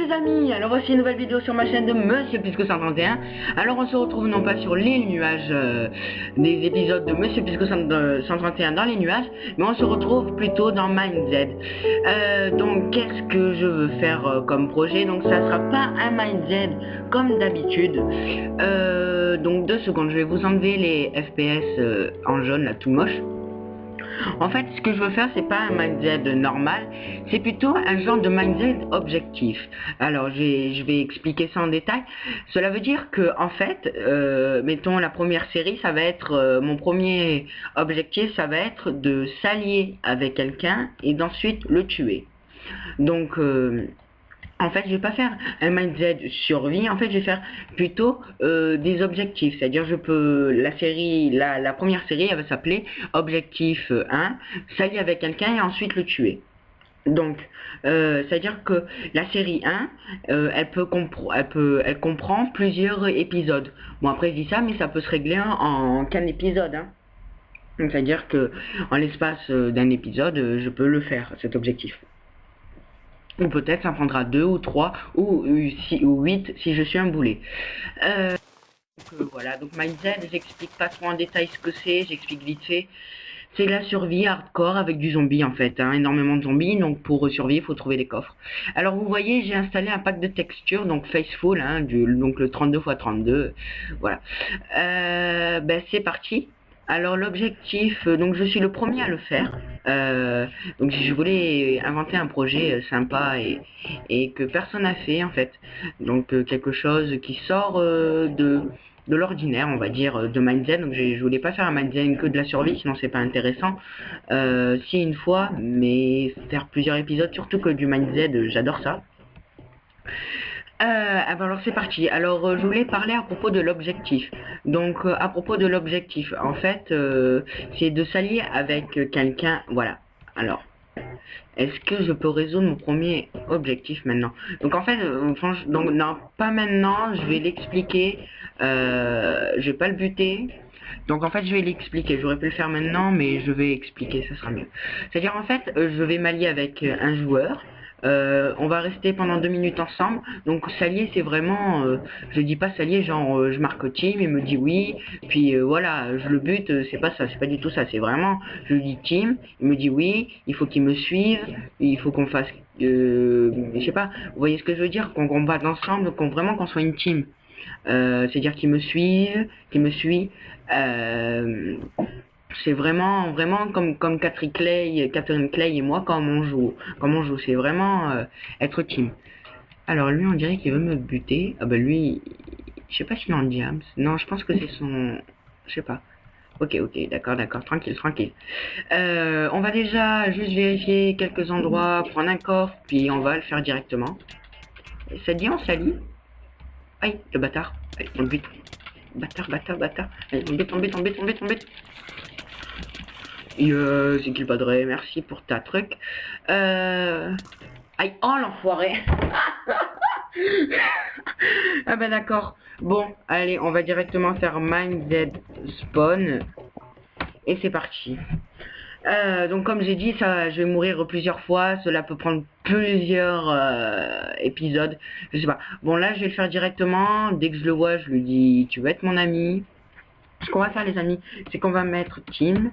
les amis, alors voici une nouvelle vidéo sur ma chaîne de Monsieur Pisco 131. Alors on se retrouve non pas sur les nuages des épisodes de Monsieur Pisco 131 dans les nuages, mais on se retrouve plutôt dans MindZ. Donc qu'est-ce que je veux faire comme projet? Donc ça sera pas un MindZ comme d'habitude. Donc 2 secondes, je vais vous enlever les FPS en jaune là tout moche. En fait, ce que je veux faire, c'est pas un MindZ normal, c'est plutôt un genre de MindZ objectif. Alors, je vais expliquer ça en détail. Cela veut dire que, en fait, mettons la première série, ça va être mon premier objectif, ça va être de s'allier avec quelqu'un et d'ensuite le tuer. Donc en fait, je vais pas faire un MindZ survie, en fait, je vais faire plutôt des objectifs. C'est-à-dire, la première série, elle va s'appeler Objectif 1, s'allier avec quelqu'un et ensuite le tuer. Donc, c'est-à-dire que la série 1, elle comprend plusieurs épisodes. Bon, après, je dis ça, mais ça peut se régler en qu'un épisode, hein. Donc, c'est-à-dire que en l'espace d'un épisode, je peux le faire, cet objectif. Ou peut-être ça prendra 2 ou 3 ou 6 ou 8 si je suis un boulet. Voilà, donc MindZ, j'explique pas trop en détail ce que c'est, j'explique vite fait. C'est la survie hardcore avec du zombie en fait, hein, énormément de zombies, donc pour survivre, il faut trouver des coffres. Alors vous voyez, j'ai installé un pack de textures, donc Faceful, hein, donc le 32×32, voilà. C'est parti. Alors l'objectif, donc je suis le premier à le faire, donc je voulais inventer un projet sympa et que personne n'a fait en fait, donc quelque chose qui sort de l'ordinaire, on va dire, de MindZ. Donc je voulais pas faire un MindZ que de la survie, sinon c'est pas intéressant. Si une fois, mais faire plusieurs épisodes, surtout que du MindZ, j'adore ça. Alors c'est parti. Alors je voulais parler à propos de l'objectif. Donc à propos de l'objectif, en fait, c'est de s'allier avec quelqu'un. Voilà. Alors, est-ce que je peux résoudre mon premier objectif maintenant? Donc en fait, donc non, pas maintenant. Je vais l'expliquer. Je vais pas le buter. Donc en fait, je vais l'expliquer. J'aurais pu le faire maintenant, mais je vais expliquer. Ça sera mieux. C'est-à-dire en fait, je vais m'allier avec un joueur. On va rester pendant 2 minutes ensemble. Donc s'allier, c'est vraiment, je dis pas s'allier genre je marque team, il me dit oui, puis voilà, je le bute, c'est pas ça, c'est pas du tout ça, c'est vraiment, je lui dis team, il me dit oui, il faut qu'il me suive, il faut qu'on fasse, je sais pas, vous voyez ce que je veux dire, qu'on combatte ensemble, vraiment qu'on soit une team. C'est-à-dire qu'il me suive, qu'il me suit. C'est vraiment comme Catherine Clay et moi quand on joue, c'est vraiment être team. Alors lui on dirait qu'il veut me buter. Ah bah lui, je sais pas s'il est en diams. Non, je pense que c'est son, je sais pas. Ok, d'accord, tranquille. On va déjà juste vérifier quelques endroits, prendre un coffre, puis on va le faire directement. Ça dit on s'allie. Aïe, le bâtard. Allez, on le bute. Bâtard. Allez, on bute. C'est qu'il padré, merci pour ta truc. Aïe, oh l'enfoiré. Ah bah d'accord. Bon, allez, on va directement faire MindZ spawn. Et c'est parti. Donc comme j'ai dit, ça, je vais mourir plusieurs fois. Cela peut prendre plusieurs épisodes. Je sais pas. Bon là, je vais le faire directement. Dès que je le vois, je lui dis, tu veux être mon ami? Ce qu'on va faire les amis, c'est qu'on va mettre team.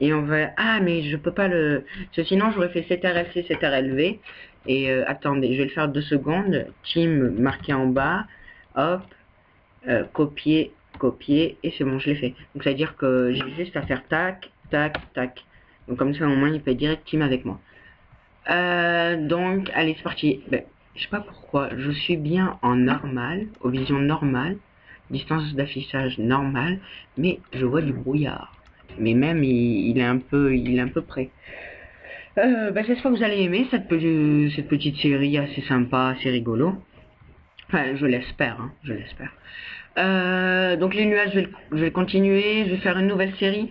Et on va... Ah, mais je peux pas le... Parce que sinon, j'aurais fait CTRL-C, CTRL-V. Et attendez, je vais le faire 2 secondes. Team marqué en bas. Hop. Copier. Et c'est bon, je l'ai fait. Donc, ça veut dire que j'ai juste à faire tac. Donc, comme ça, au moins, il peut être direct team avec moi. Donc, allez, c'est parti. Je sais pas pourquoi. Je suis bien en normal. Aux visions normales. Distance d'affichage normale. Mais je vois du brouillard. Mais même il est un peu près. J'espère que vous allez aimer cette petite série assez sympa, assez rigolo. Enfin, je l'espère, hein, je l'espère. Donc les nuages, je vais continuer, je vais faire une nouvelle série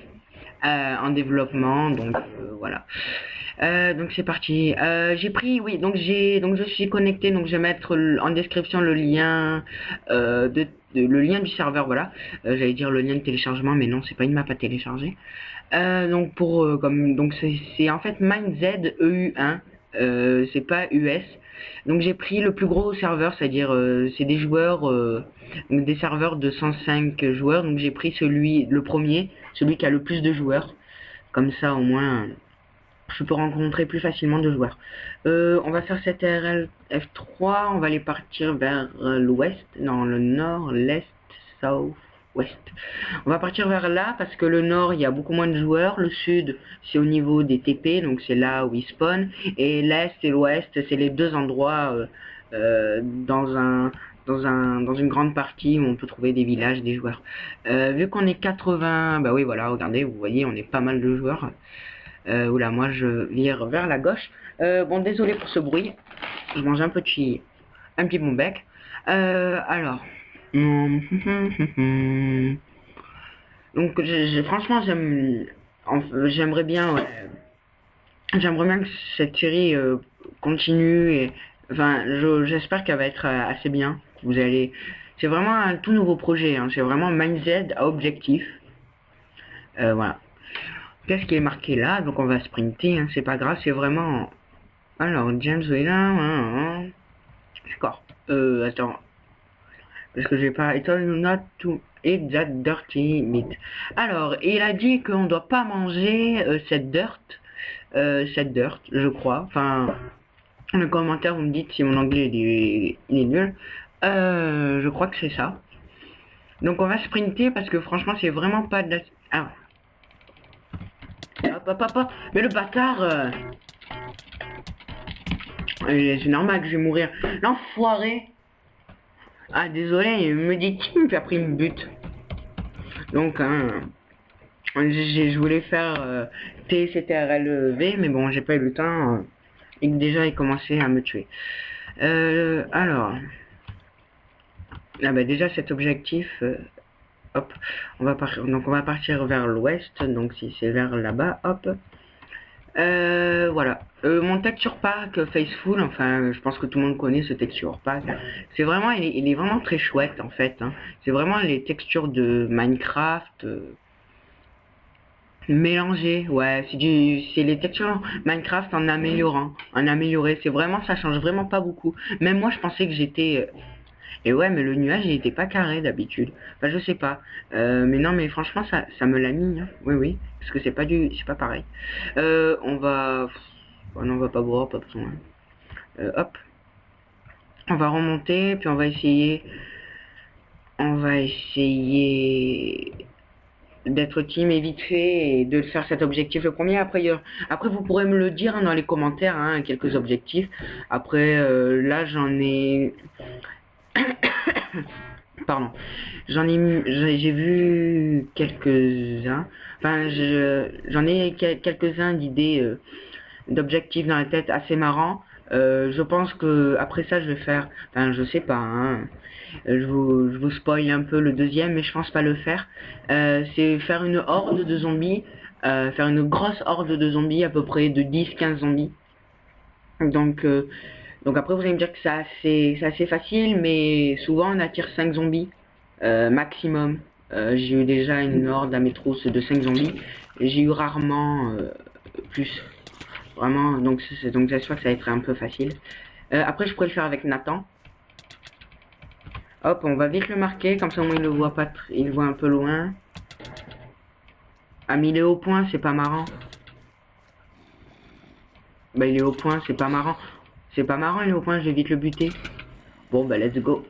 en développement, donc voilà. Donc c'est parti. J'ai pris, oui, donc je suis connecté, donc je vais mettre en description le lien le lien du serveur, voilà. J'allais dire le lien de téléchargement, mais non, c'est pas une map à télécharger. Donc donc c'est en fait MindZ EU1, c'est pas US. Donc j'ai pris le plus gros serveur, c'est-à-dire c'est des joueurs, des serveurs de 105 joueurs. Donc j'ai pris le premier, celui qui a le plus de joueurs. Comme ça au moins je peux rencontrer plus facilement de joueurs. On va faire cette RL F3, on va aller partir vers l'ouest, non le nord, l'est, south, ouest. On va partir vers là parce que le nord il y a beaucoup moins de joueurs, le sud c'est au niveau des TP, donc c'est là où ils spawnent, et l'est et l'ouest c'est les deux endroits dans une grande partie où on peut trouver des villages, des joueurs. Vu qu'on est 80, bah oui voilà, regardez, vous voyez on est pas mal de joueurs. Oula, moi je vire vers la gauche. Bon, désolé pour ce bruit. Je mange un petit bon bec. Alors. Donc, franchement, j'aimerais bien, ouais, j'aimerais bien que cette série continue. Et, enfin, j'espère qu'elle va être assez bien. Vous allez. C'est vraiment un tout nouveau projet. Hein. C'est vraiment Mindset à objectif. Voilà. Qu'est-ce qui est marqué là? Donc on va sprinter, hein, c'est pas grave, c'est vraiment... Alors, James est là, d'accord. Attends. Parce que j'ai pas... It's not to eat that dirty meat. Alors, il a dit qu'on doit pas manger cette dirt, je crois. Enfin, dans les commentaires, vous me dites si mon anglais il est nul. Je crois que c'est ça. Donc on va sprinter parce que franchement, c'est vraiment pas de la... Ah. Hop. Mais le bâtard c'est normal que je vais mourir. L'enfoiré. Ah désolé, il me dit team puis après il me bute. Donc je voulais faire TCTRLV mais bon j'ai pas eu le temps et que déjà il commençait à me tuer. Alors bah déjà cet objectif hop, on va partir vers l'ouest, donc si c'est vers là-bas, hop. Voilà. Mon texture pack Faceful, enfin, je pense que tout le monde connaît ce texture pack. C'est vraiment, il est vraiment très chouette en fait. Hein. C'est vraiment les textures de Minecraft mélangées. Ouais, c'est les textures Minecraft en amélioré. C'est vraiment, ça change vraiment pas beaucoup. Même moi, je pensais que j'étais et ouais, mais le nuage, il était pas carré d'habitude. Enfin, je sais pas. Mais non, mais franchement, ça me l'a mis. Hein. Oui. Parce que c'est pas pareil. On va... Oh non, on va pas boire, pas besoin. Hop. On va remonter, puis on va essayer... d'être team et vite fait et de faire cet objectif le premier. Après vous pourrez me le dire hein, dans les commentaires, hein, quelques objectifs. Après, là, j'en ai... Pardon, j'ai vu quelques-uns, enfin j'en ai quelques-uns d'idées d'objectifs dans la tête assez marrants. Je pense que après ça je vais faire, enfin je sais pas, hein, je vous spoil un peu le deuxième, mais je pense pas le faire. C'est faire une horde de zombies, faire une grosse horde de zombies, à peu près de 10-15 zombies. Donc après vous allez me dire que c'est assez facile, mais souvent on attire 5 zombies maximum. J'ai eu déjà une horde à mes trousses de 5 zombies. J'ai eu rarement plus. Vraiment, donc j'espère que ça va être un peu facile. Après je pourrais le faire avec Nathan. Hop, on va vite le marquer, comme ça au moins il le voit pas, il le voit un peu loin. Ah mais il est au point, c'est pas marrant. Bah il est au point, c'est pas marrant. C'est pas marrant, il est au point, je vais vite le buter. Bon bah let's go.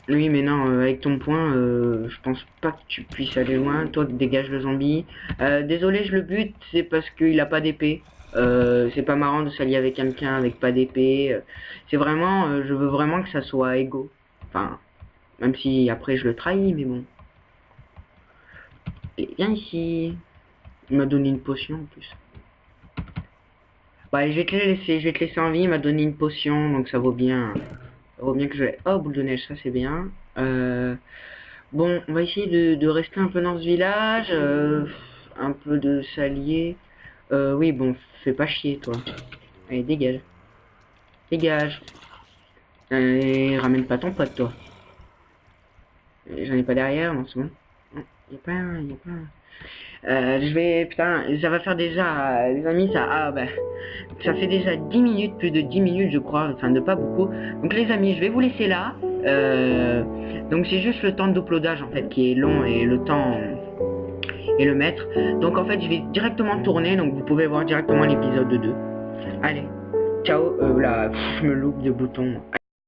Oui mais non, avec ton point, je pense pas que tu puisses aller loin. Toi dégage le zombie. Désolé je le bute, c'est parce qu'il a pas d'épée. C'est pas marrant de s'allier avec quelqu'un avec pas d'épée. C'est vraiment, je veux vraiment que ça soit égaux. Enfin, même si après je le trahis, mais bon. Et viens ici. Il m'a donné une potion en plus. Bah, je vais te laisser en vie, il m'a donné une potion, donc ça vaut bien que je l'ai. Oh, boule de neige, ça c'est bien. Bon, on va essayer de rester un peu dans ce village, un peu de s'allier. Oui, bon, fais pas chier, toi. Allez, dégage. Dégage. Et ramène pas ton pote, toi. J'en ai pas derrière, non, c'est bon. Non, y a pas un. Je vais, putain, ça va faire déjà, les amis, ça fait déjà 10 minutes, plus de 10 minutes, je crois, enfin, de pas beaucoup. Donc, les amis, je vais vous laisser là. Donc, c'est juste le temps d'uploadage, en fait, qui est long et le temps et le mettre. Donc, en fait, je vais directement tourner, donc vous pouvez voir directement l'épisode 2. Allez, ciao, là, je me loupe de boutons.